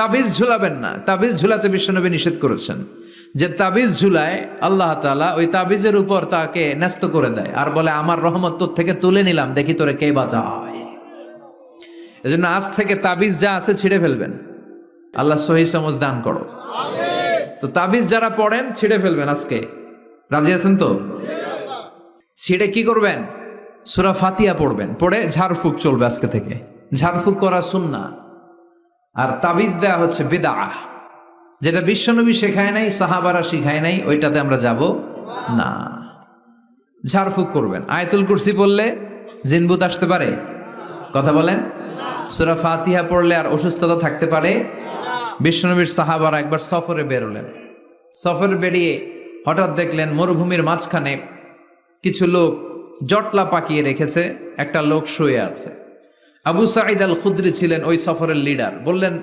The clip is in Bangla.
তাবিজ ঝুলাবেন না, তাবিজ ঝুলাতে বিশ্বনবী নিষেধ করেছেন। যে তাবিজ ঝুলায় আল্লাহ তাআলা ওই তাবিজের উপর তাকে ন্যস্ত করে দেয় আর বলে আমার রহমত তোর থেকে তুলে নিলাম, দেখি তোরে কে বাঁচায়। এজন্য আজ থেকে তাবিজ যা আছে ছিঁড়ে ফেলবেন। আল্লাহ সহি সমঝ দান করো। তো তাবিজ যারা পড়েন ছিঁড়ে ফেলবেন আজকে, রাজি আছেন তো? ছিঁড়ে কি করবেন? সূরা ফাতিহা পড়বেন, পড়ে ঝাড়ফুঁক চলবে আজকে থেকে। ঝাড়ফুঁক করা সুন্নাহ। আর তাবিজ দেয়া হচ্ছে বিদআহ, যেটা বিশ্বনবী শেখায় নাই, সাহাবারা শিখায় নাই, ওইটাতে আমরা যাব না। ঝাড়ফুঁক করবেন। আয়াতুল কুরসি পড়লে জিনভূত আসতে পারে? কথা বলেন। সূরা ফাতিহা পড়লে আর অসুস্থতা থাকতে পারে? বিশ্বনবীর সাহাবারা একবার সফরে বেরোলেন। সফরে বেরিয়ে হঠাৎ দেখলেন মরুভূমির মাঝখানে কিছু লোক জটলা পাকিয়ে রেখেছে, একটা লোক শুয়ে আছে। আবু সাঈদ আল খুদরি ছিলেন ওই সফরের লিডার। বললেন,